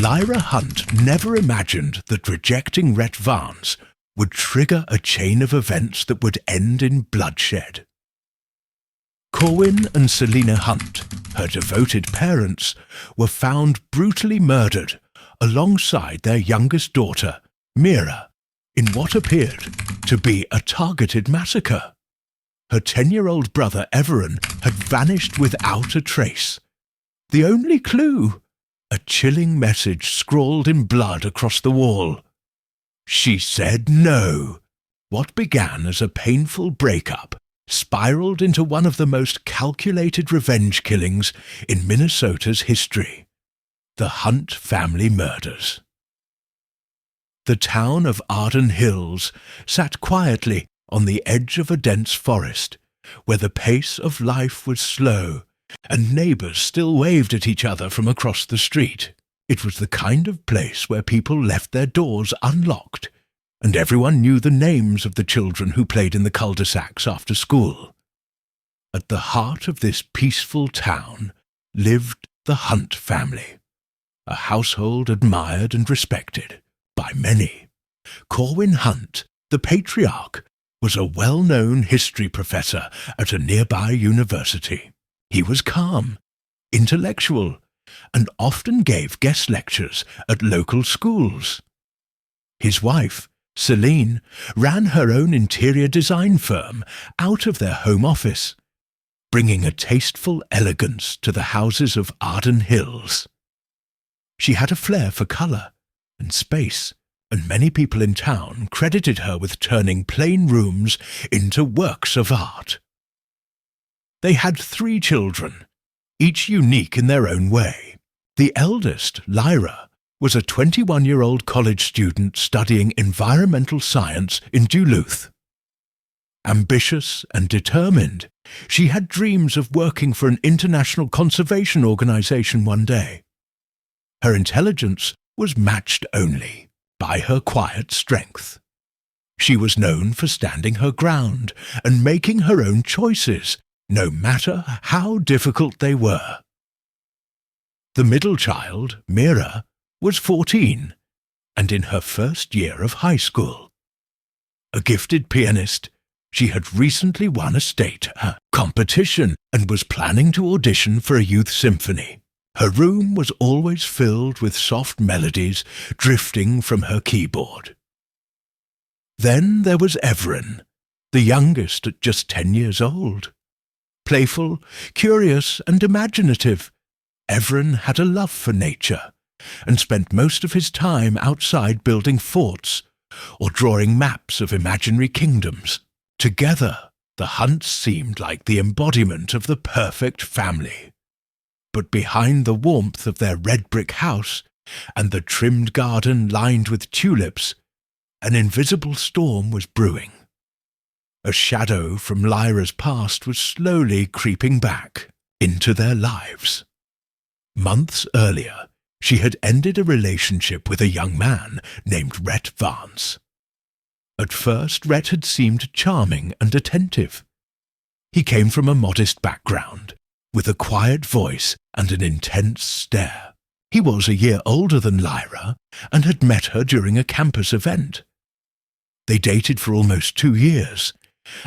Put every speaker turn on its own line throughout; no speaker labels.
Lyra Hunt never imagined that rejecting Rhett Varnes would trigger a chain of events that would end in bloodshed. Corwin and Selina Hunt, her devoted parents, were found brutally murdered alongside their youngest daughter, Mira, in what appeared to be a targeted massacre. Her 10-year-old brother Everin had vanished without a trace. The only clue, a chilling message scrawled in blood across the wall. She said no. What began as a painful breakup spiraled into one of the most calculated revenge killings in Minnesota's history: the Hunt family murders. The town of Arden Hills sat quietly on the edge of a dense forest, where the pace of life was slow and neighbours still waved at each other from across the street. It was the kind of place where people left their doors unlocked, and everyone knew the names of the children who played in the cul-de-sacs after school. At the heart of this peaceful town lived the Hunt family, a household admired and respected by many. Corwin Hunt, the patriarch, was a well-known history professor at a nearby university. He was calm, intellectual, and often gave guest lectures at local schools. His wife, Celine, ran her own interior design firm out of their home office, bringing a tasteful elegance to the houses of Arden Hills. She had a flair for colour and space, and many people in town credited her with turning plain rooms into works of art. They had 3 children, each unique in their own way. The eldest, Lyra, was a 21-year-old college student studying environmental science in Duluth. Ambitious and determined, she had dreams of working for an international conservation organization one day. Her intelligence was matched only by her quiet strength. She was known for standing her ground and making her own choices, no matter how difficult they were. The middle child, Mira, was 14 and in her first year of high school. A gifted pianist, she had recently won a state competition and was planning to audition for a youth symphony. Her room was always filled with soft melodies drifting from her keyboard. Then there was Everin, the youngest at just 10 years old. Playful, curious, and imaginative, Everin had a love for nature and spent most of his time outside building forts or drawing maps of imaginary kingdoms. Together, the Hunts seemed like the embodiment of the perfect family. But behind the warmth of their red brick house and the trimmed garden lined with tulips, an invisible storm was brewing. A shadow from Lyra's past was slowly creeping back into their lives. Months earlier, she had ended a relationship with a young man named Rhett Varnes. At first, Rhett had seemed charming and attentive. He came from a modest background, with a quiet voice and an intense stare. He was a year older than Lyra and had met her during a campus event. They dated for almost 2 years,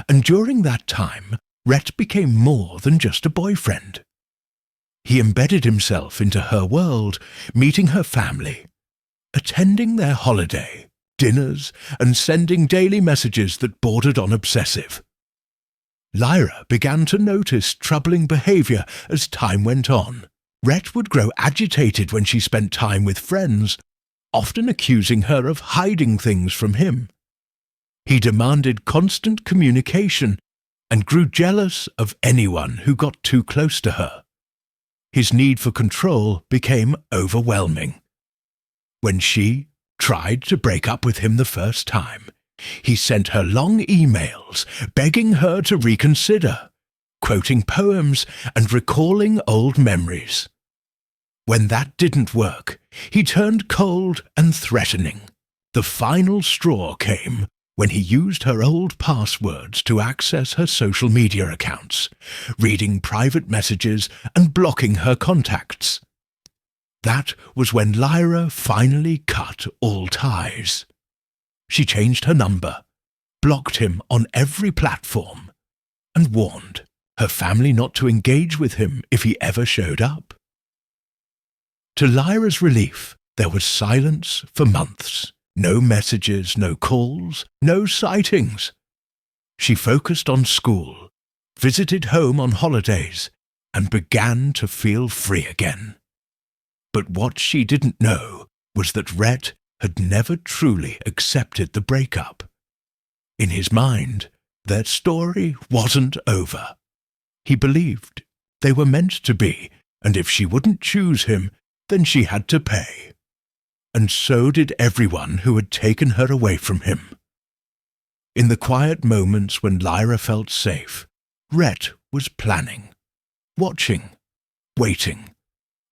and during that time, Rhett became more than just a boyfriend. He embedded himself into her world, meeting her family, attending their holiday, dinners, and sending daily messages that bordered on obsessive. Lyra began to notice troubling behavior as time went on. Rhett would grow agitated when she spent time with friends, often accusing her of hiding things from him. He demanded constant communication and grew jealous of anyone who got too close to her. His need for control became overwhelming. When she tried to break up with him the first time, he sent her long emails begging her to reconsider, quoting poems and recalling old memories. When that didn't work, he turned cold and threatening. The final straw came when he used her old passwords to access her social media accounts, reading private messages and blocking her contacts. That was when Lyra finally cut all ties. She changed her number, blocked him on every platform, and warned her family not to engage with him if he ever showed up. To Lyra's relief, there was silence for months. No messages, no calls, no sightings. She focused on school, visited home on holidays, and began to feel free again. But what she didn't know was that Rhett had never truly accepted the breakup. In his mind, their story wasn't over. He believed they were meant to be, and if she wouldn't choose him, then she had to pay. And so did everyone who had taken her away from him. In the quiet moments when Lyra felt safe, Rhett was planning, watching, waiting.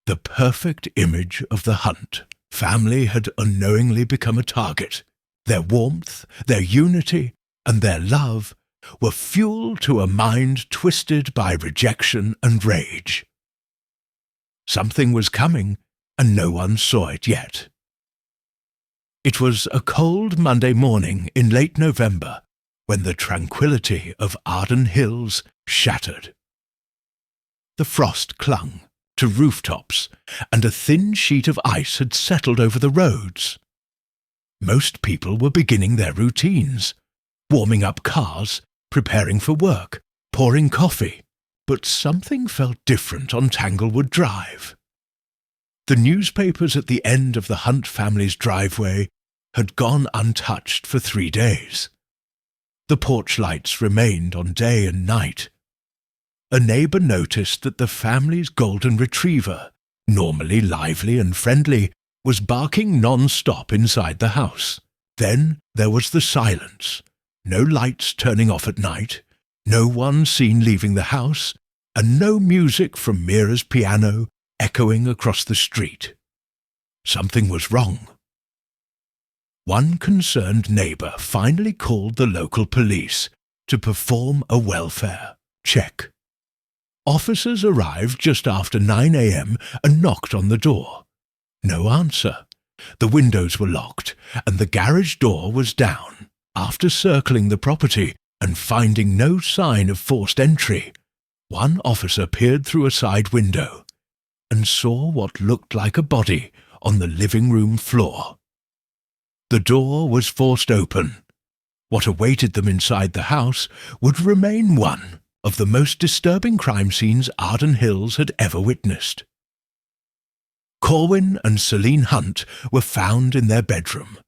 The perfect image of the hunt. Family had unknowingly become a target. Their warmth, their unity, and their love were fuel to a mind twisted by rejection and rage. Something was coming, and no one saw it yet. It was a cold Monday morning in late November when the tranquility of Arden Hills shattered. The frost clung to rooftops, and a thin sheet of ice had settled over the roads. Most people were beginning their routines, warming up cars, preparing for work, pouring coffee, but something felt different on Tanglewood Drive. The newspapers at the end of the Hunt family's driveway had gone untouched for 3 days. The porch lights remained on day and night. A neighbour noticed that the family's golden retriever, normally lively and friendly, was barking non-stop inside the house. Then there was the silence. No lights turning off at night, no one seen leaving the house, and no music from Mira's piano echoing across the street. Something was wrong. One concerned neighbour finally called the local police to perform a welfare check. Officers arrived just after 9 a.m. and knocked on the door. No answer. The windows were locked, and the garage door was down. After circling the property and finding no sign of forced entry, one officer peered through a side window and saw what looked like a body on the living room floor. The door was forced open. What awaited them inside the house would remain one of the most disturbing crime scenes Arden Hills had ever witnessed. Corwin and Celine Hunt were found in their bedroom,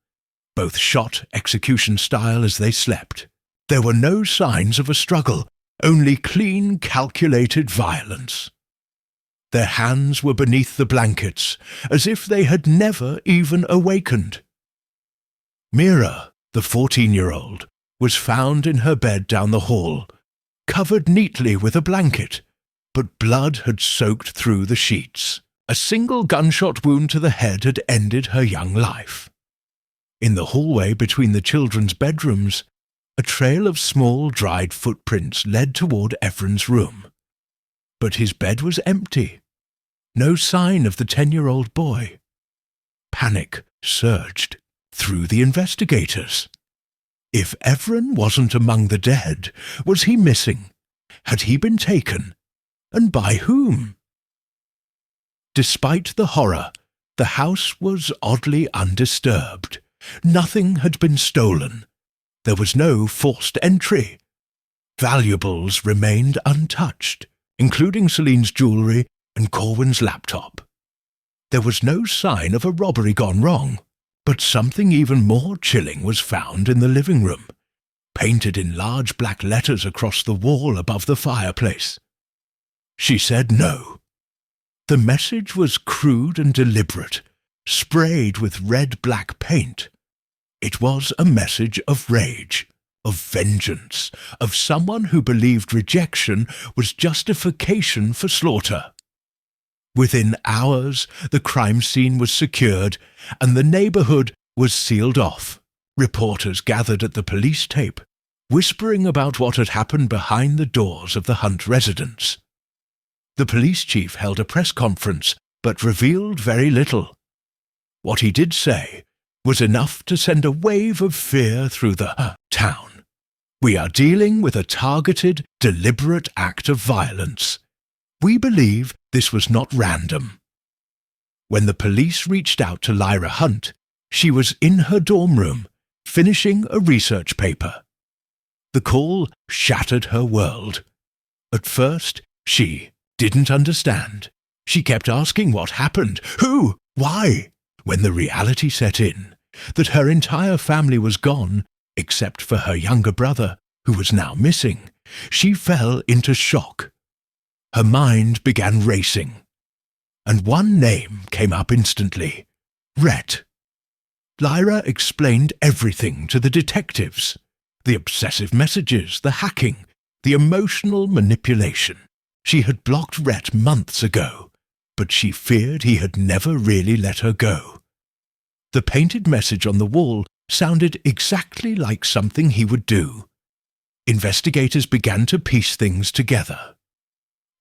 both shot execution style as they slept. There were no signs of a struggle, only clean, calculated violence. Their hands were beneath the blankets, as if they had never even awakened. Mira, the 14-year-old, was found in her bed down the hall, covered neatly with a blanket, but blood had soaked through the sheets. A single gunshot wound to the head had ended her young life. In the hallway between the children's bedrooms, a trail of small, dried footprints led toward Efren's room. But his bed was empty. No sign of the 10-year-old boy. Panic surged through the investigators. If Efren wasn't among the dead, was he missing? Had he been taken? And by whom? Despite the horror, the house was oddly undisturbed. Nothing had been stolen. There was no forced entry. Valuables remained untouched, including Celine's jewellery and Corwin's laptop. There was no sign of a robbery gone wrong. But something even more chilling was found in the living room, painted in large black letters across the wall above the fireplace. She said no. The message was crude and deliberate, sprayed with red-black paint. It was a message of rage, of vengeance, of someone who believed rejection was justification for slaughter. Within hours, the crime scene was secured, and the neighbourhood was sealed off. Reporters gathered at the police tape, whispering about what had happened behind the doors of the Hunt residence. The police chief held a press conference, but revealed very little. What he did say was enough to send a wave of fear through the town. We are dealing with a targeted, deliberate act of violence. We believe this was not random. When the police reached out to Lyra Hunt, she was in her dorm room, finishing a research paper. The call shattered her world. At first, she didn't understand. She kept asking what happened, who, why, when the reality set in, that her entire family was gone, except for her younger brother, who was now missing. She fell into shock. Her mind began racing, and one name came up instantly: Rhett. Lyra explained everything to the detectives: the obsessive messages, the hacking, the emotional manipulation. She had blocked Rhett months ago, but she feared he had never really let her go. The painted message on the wall sounded exactly like something he would do. Investigators began to piece things together.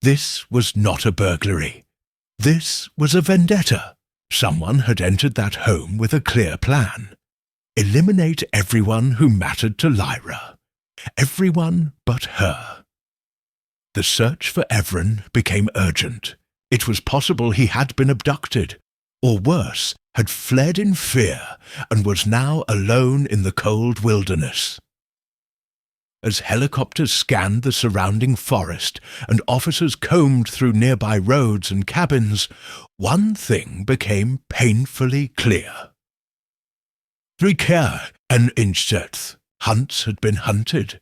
This was not a burglary. This was a vendetta. Someone had entered that home with a clear plan. Eliminate everyone who mattered to Lyra. Everyone but her. The search for Evren became urgent. It was possible he had been abducted, or worse, had fled in fear and was now alone in the cold wilderness. As helicopters scanned the surrounding forest and officers combed through nearby roads and cabins, one thing became painfully clear. 3 Care and Inschätz hunts had been hunted,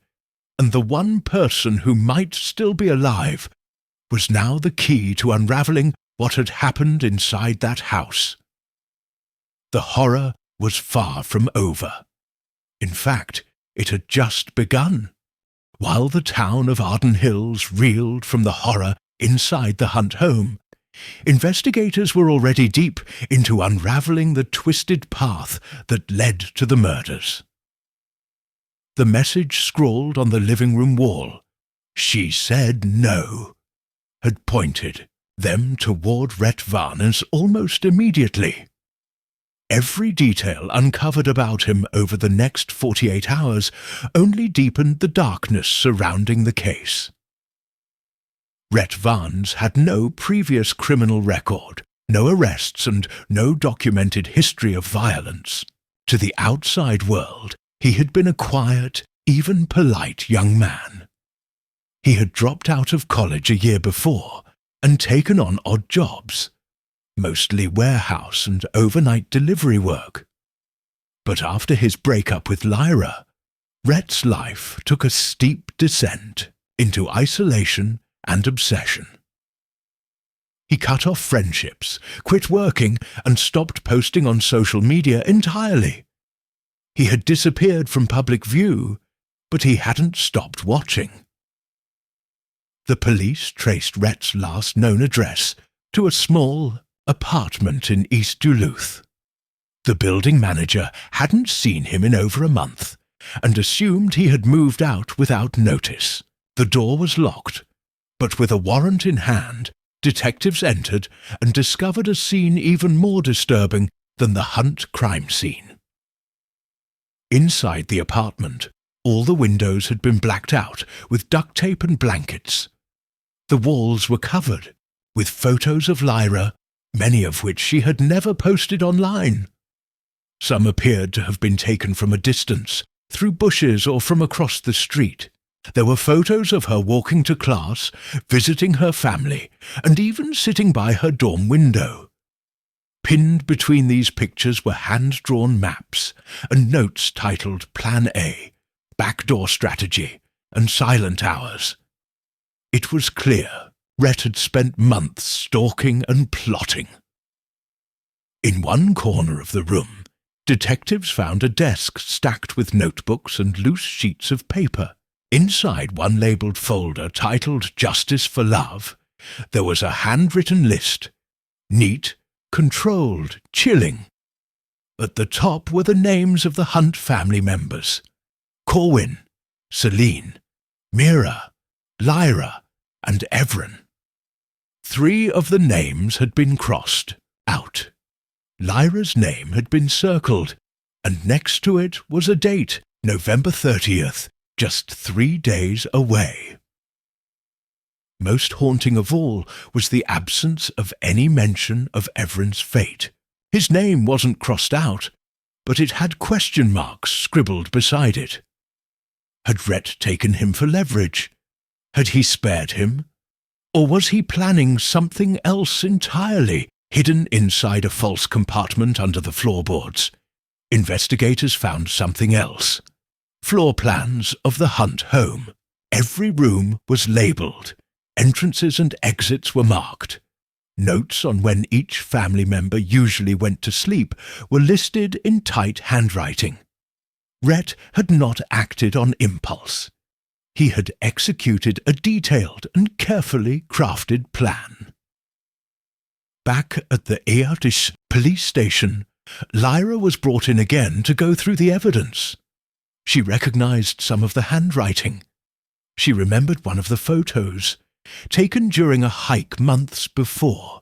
and the one person who might still be alive was now the key to unraveling what had happened inside that house. The horror was far from over. In fact, it had just begun. While the town of Arden Hills reeled from the horror inside the Hunt home, investigators were already deep into unraveling the twisted path that led to the murders. The message scrawled on the living room wall, "She said no," had pointed them toward Rhett Varnes almost immediately. Every detail uncovered about him over the next 48 hours only deepened the darkness surrounding the case. Rhett Varnes had no previous criminal record, no arrests and no documented history of violence. To the outside world, he had been a quiet, even polite young man. He had dropped out of college a year before and taken on odd jobs, mostly warehouse and overnight delivery work. But after his breakup with Lyra, Rhett's life took a steep descent into isolation and obsession. He cut off friendships, quit working, and stopped posting on social media entirely. He had disappeared from public view, but he hadn't stopped watching. The police traced Rhett's last known address to a small apartment in East Duluth. The building manager hadn't seen him in over a month and assumed he had moved out without notice. The door was locked, but with a warrant in hand, detectives entered and discovered a scene even more disturbing than the Hunt crime scene. Inside the apartment, all the windows had been blacked out with duct tape and blankets. The walls were covered with photos of Lyra, many of which she had never posted online. Some appeared to have been taken from a distance, through bushes or from across the street. There were photos of her walking to class, visiting her family, and even sitting by her dorm window. Pinned between these pictures were hand-drawn maps and notes titled Plan A, Backdoor Strategy, and Silent Hours. It was clear Rhett had spent months stalking and plotting. In one corner of the room, detectives found a desk stacked with notebooks and loose sheets of paper. Inside one labelled folder titled Justice for Love, there was a handwritten list. Neat, controlled, chilling. At the top were the names of the Hunt family members: Corwin, Celine, Mira, Lyra, and Evren. 3 of the names had been crossed out. Lyra's name had been circled, and next to it was a date, November 30th, just 3 days away. Most haunting of all was the absence of any mention of Everin's fate. His name wasn't crossed out, but it had question marks scribbled beside it. Had Rhett taken him for leverage? Had he spared him? Or was he planning something else entirely, hidden inside a false compartment under the floorboards? Investigators found something else. Floor plans of the Hunt home. Every room was labelled. Entrances and exits were marked. Notes on when each family member usually went to sleep were listed in tight handwriting. Rhett had not acted on impulse. He had executed a detailed and carefully crafted plan. Back at the Eartish police station, Lyra was brought in again to go through the evidence. She recognized some of the handwriting. She remembered one of the photos, taken during a hike months before,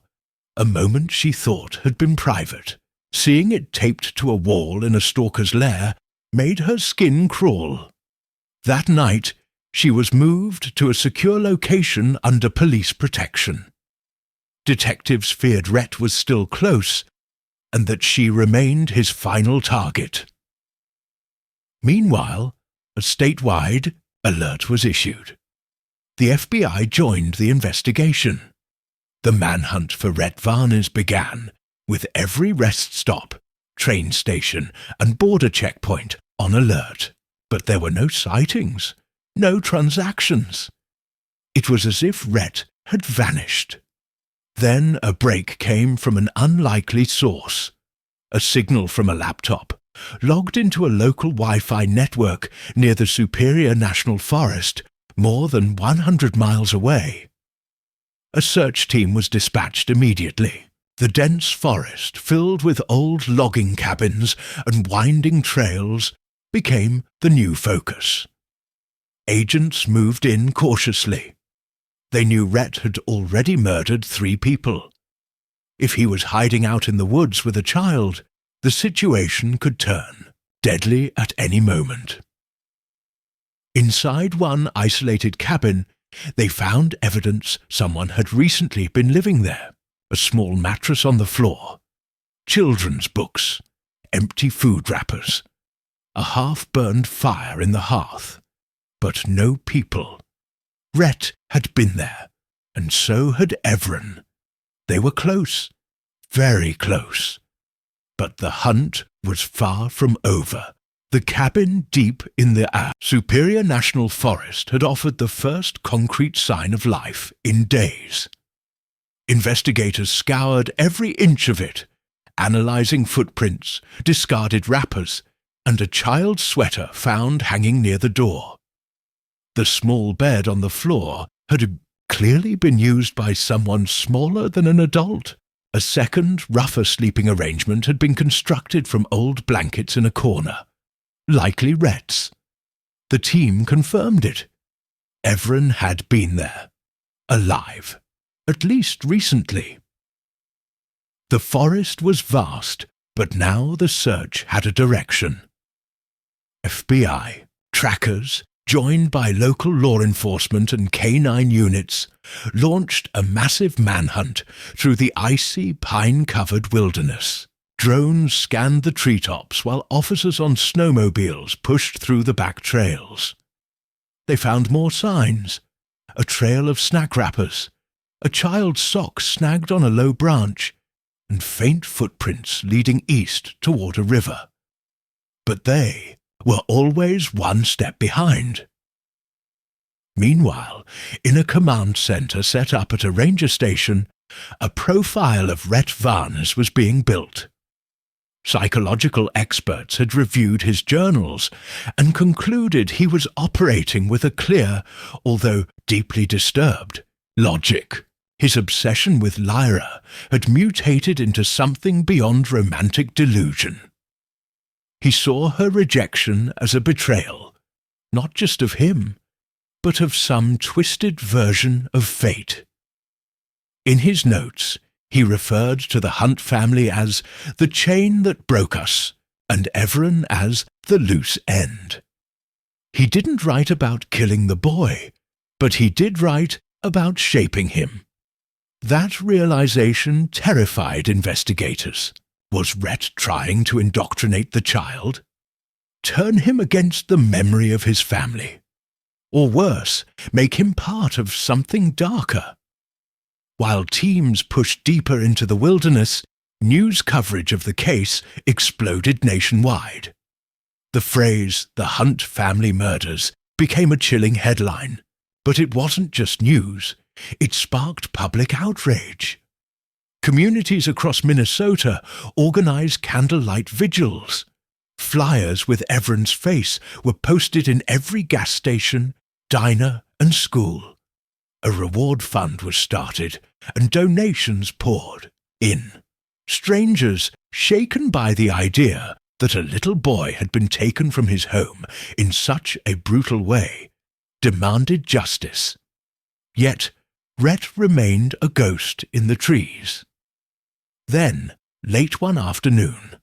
a moment she thought had been private. Seeing it taped to a wall in a stalker's lair made her skin crawl. That night, she was moved to a secure location under police protection. Detectives feared Rhett was still close, and that she remained his final target. Meanwhile, a statewide alert was issued. The FBI joined the investigation. The manhunt for Rhett Varnes began, with every rest stop, train station, and border checkpoint on alert. But there were no sightings, no transactions. It was as if Rhett had vanished. Then a break came from an unlikely source. A signal from a laptop, logged into a local Wi-Fi network near the Superior National Forest, more than 100 miles away. A search team was dispatched immediately. The dense forest, filled with old logging cabins and winding trails, became the new focus. Agents moved in cautiously. They knew Rhett had already murdered 3 people. If he was hiding out in the woods with a child, the situation could turn deadly at any moment. Inside one isolated cabin, they found evidence someone had recently been living there. A small mattress on the floor, children's books, empty food wrappers, a half-burned fire in the hearth, but no people. Rhett had been there, and so had Everin. They were close, very close. But the hunt was far from over. The cabin deep in the Superior National Forest had offered the first concrete sign of life in days. Investigators scoured every inch of it, analyzing footprints, discarded wrappers, and a child's sweater found hanging near the door. The small bed on the floor had clearly been used by someone smaller than an adult. A second, rougher sleeping arrangement had been constructed from old blankets in a corner, likely Rhett's. The team confirmed it. Everin had been there, alive, at least recently. The forest was vast, but now the search had a direction. FBI, trackers, joined by local law enforcement and K9 units, launched a massive manhunt through the icy, pine-covered wilderness. Drones scanned the treetops while officers on snowmobiles pushed through the back trails. They found more signs, a trail of snack wrappers, a child's sock snagged on a low branch, and faint footprints leading east toward a river. But they were always one step behind. Meanwhile, in a command center set up at a ranger station, a profile of Rhett Varnes was being built. Psychological experts had reviewed his journals and concluded he was operating with a clear, although deeply disturbed, logic. His obsession with Lyra had mutated into something beyond romantic delusion. He saw her rejection as a betrayal, not just of him, but of some twisted version of fate. In his notes, he referred to the Hunt family as the chain that broke us, and Everin as the loose end. He didn't write about killing the boy, but he did write about shaping him. That realization terrified investigators. Was Rhett trying to indoctrinate the child? Turn him against the memory of his family? Or worse, make him part of something darker? While teams pushed deeper into the wilderness, news coverage of the case exploded nationwide. The phrase, "the Hunt family murders," became a chilling headline. But it wasn't just news. It sparked public outrage. Communities across Minnesota organized candlelight vigils. Flyers with Everin's face were posted in every gas station, diner, and school. A reward fund was started, and donations poured in. Strangers, shaken by the idea that a little boy had been taken from his home in such a brutal way, demanded justice. Yet, Rhett remained a ghost in the trees. Then, late one afternoon,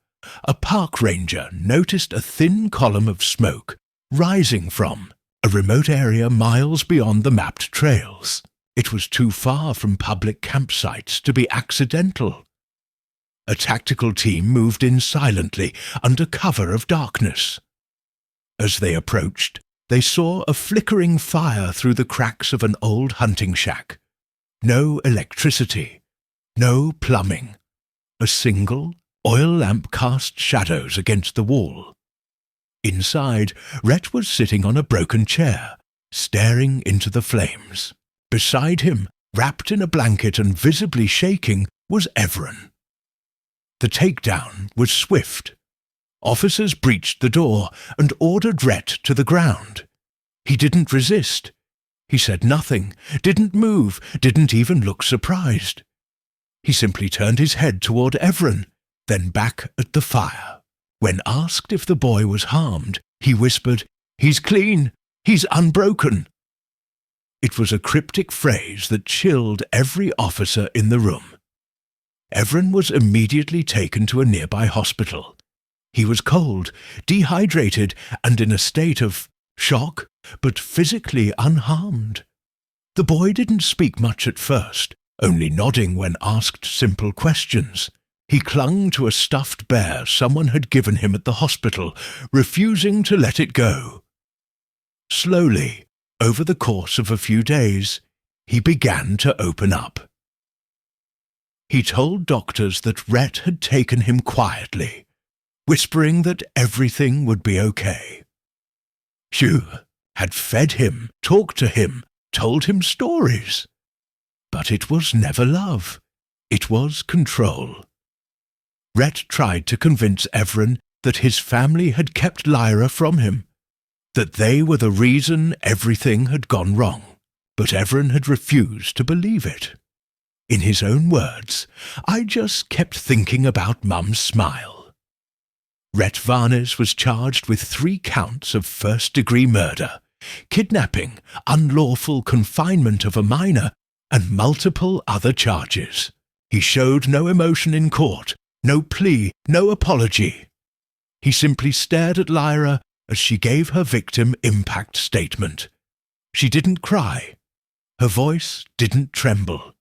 a park ranger noticed a thin column of smoke rising from a remote area miles beyond the mapped trails. It was too far from public campsites to be accidental. A tactical team moved in silently under cover of darkness. As they approached, they saw a flickering fire through the cracks of an old hunting shack. No electricity, no plumbing. A single oil lamp cast shadows against the wall. Inside, Rhett was sitting on a broken chair, staring into the flames. Beside him, wrapped in a blanket and visibly shaking, was Everin. The takedown was swift. Officers breached the door and ordered Rhett to the ground. He didn't resist. He said nothing, didn't move, didn't even look surprised. He simply turned his head toward Everin, then back at the fire. When asked if the boy was harmed, he whispered, "He's clean, he's unbroken." It was a cryptic phrase that chilled every officer in the room. Everin was immediately taken to a nearby hospital. He was cold, dehydrated, and in a state of shock, but physically unharmed. The boy didn't speak much at first, only nodding when asked simple questions. He clung to a stuffed bear someone had given him at the hospital, refusing to let it go. Slowly, over the course of a few days, he began to open up. He told doctors that Rhett had taken him quietly, whispering that everything would be okay. Hugh had fed him, talked to him, told him stories. But it was never love. It was control. Rhett tried to convince Everin that his family had kept Lyra from him, that they were the reason everything had gone wrong. But Everin had refused to believe it. In his own words, "I just kept thinking about Mum's smile." Rhett Varnes was charged with 3 counts of first-degree murder, kidnapping, unlawful confinement of a minor, and multiple other charges. He showed no emotion in court, no plea, no apology. He simply stared at Lyra as she gave her victim impact statement. She didn't cry. Her voice didn't tremble.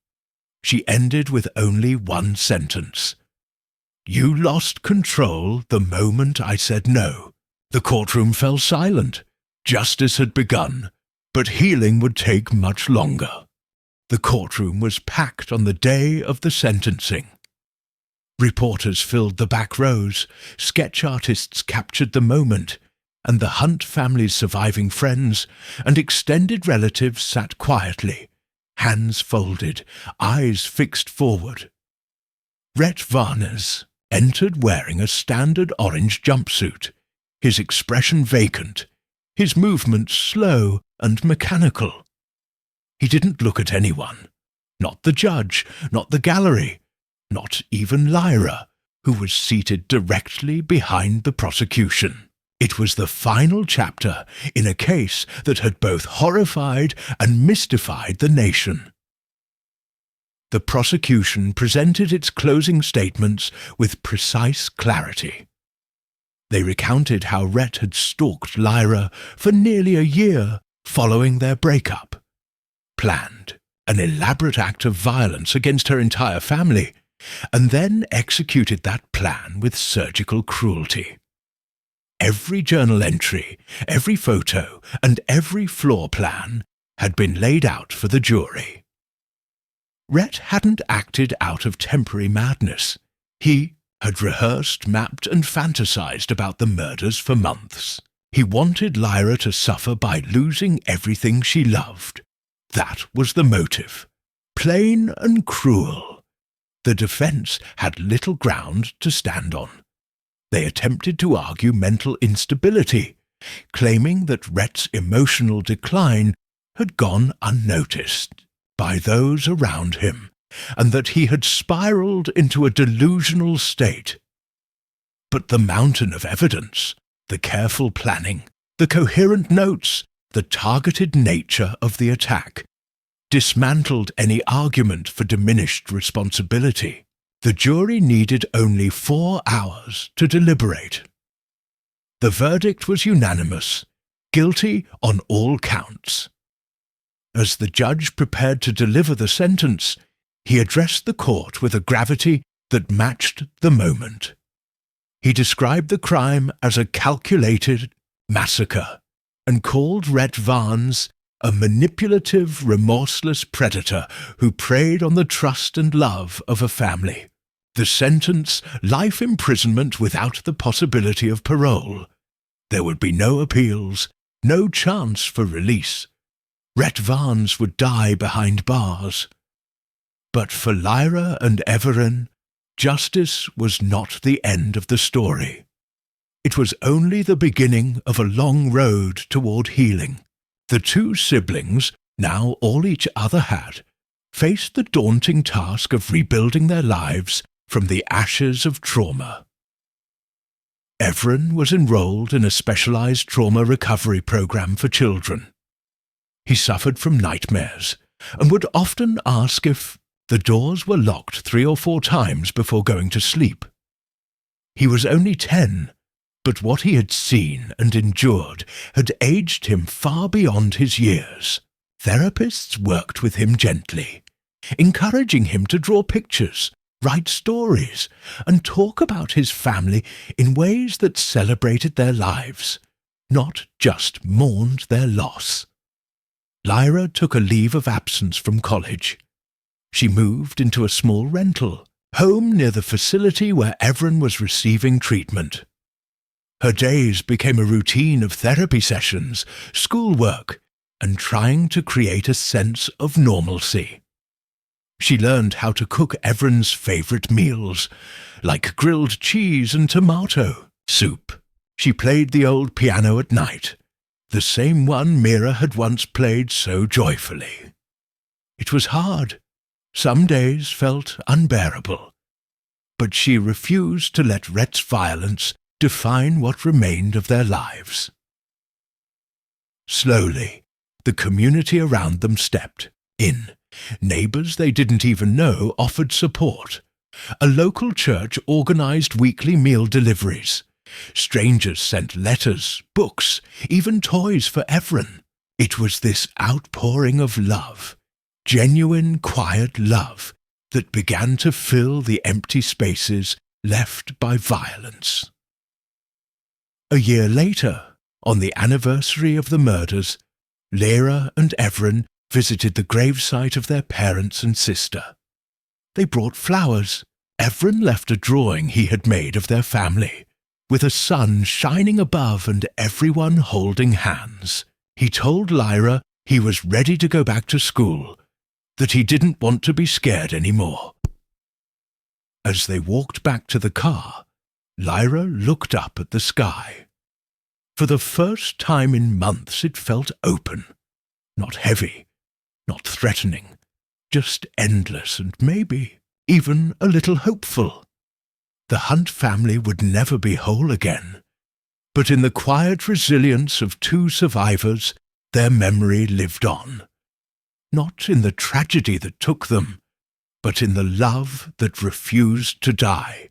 She ended with only one sentence. "You lost control the moment I said no." The courtroom fell silent. Justice had begun, but healing would take much longer. The courtroom was packed on the day of the sentencing. Reporters filled the back rows, sketch artists captured the moment, and the Hunt family's surviving friends and extended relatives sat quietly, hands folded, eyes fixed forward. Rhett Varnes entered wearing a standard orange jumpsuit, his expression vacant, his movements slow and mechanical. He didn't look at anyone, not the judge, not the gallery, not even Lyra, who was seated directly behind the prosecution. It was the final chapter in a case that had both horrified and mystified the nation. The prosecution presented its closing statements with precise clarity. They recounted how Rhett had stalked Lyra for nearly a year following their breakup, planned an elaborate act of violence against her entire family, and then executed that plan with surgical cruelty. Every journal entry, every photo, and every floor plan had been laid out for the jury. Rhett hadn't acted out of temporary madness. He had rehearsed, mapped, and fantasized about the murders for months. He wanted Lyra to suffer by losing everything she loved. That was the motive. Plain and cruel. The defense had little ground to stand on. They attempted to argue mental instability, claiming that Rhett's emotional decline had gone unnoticed by those around him, and that he had spiraled into a delusional state. But the mountain of evidence, the careful planning, the coherent notes, the targeted nature of the attack, dismantled any argument for diminished responsibility. The jury needed only 4 hours to deliberate. The verdict was unanimous, guilty on all counts. As the judge prepared to deliver the sentence, he addressed the court with a gravity that matched the moment. He described the crime as a calculated massacre and called Rhett Varnes a manipulative, remorseless predator who preyed on the trust and love of a family. The sentence, life imprisonment without the possibility of parole. There would be no appeals, no chance for release. Rhett Varnes would die behind bars. But for Lyra and Everin, justice was not the end of the story. It was only the beginning of a long road toward healing. The 2 siblings, now all each other had, faced the daunting task of rebuilding their lives from the ashes of trauma. Everin was enrolled in a specialized trauma recovery program for children. He suffered from nightmares and would often ask if the doors were locked 3 or 4 times before going to sleep. He was only 10, but what he had seen and endured had aged him far beyond his years. Therapists worked with him gently, encouraging him to draw pictures, write stories, and talk about his family in ways that celebrated their lives, not just mourned their loss. Lyra took a leave of absence from college. She moved into a small rental home near the facility where Everin was receiving treatment. Her days became a routine of therapy sessions, schoolwork, and trying to create a sense of normalcy. She learned how to cook Everin's favorite meals, like grilled cheese and tomato soup. She played the old piano at night, the same one Mira had once played so joyfully. It was hard. Some days felt unbearable. But she refused to let Rhett's violence define what remained of their lives. Slowly, the community around them stepped in. Neighbors they didn't even know offered support. A local church organized weekly meal deliveries. Strangers sent letters, books, even toys for Everin. It was this outpouring of love, genuine, quiet love, that began to fill the empty spaces left by violence. A year later, on the anniversary of the murders, Lyra and Everin visited the gravesite of their parents and sister. They brought flowers. Everin left a drawing he had made of their family, with a sun shining above and everyone holding hands. He told Lyra he was ready to go back to school, that he didn't want to be scared anymore. As they walked back to the car, Lyra looked up at the sky. For the first time in months it felt open, not heavy, not threatening, just endless and maybe even a little hopeful. The Hunt family would never be whole again, but in the quiet resilience of 2 survivors, their memory lived on. Not in the tragedy that took them, but in the love that refused to die.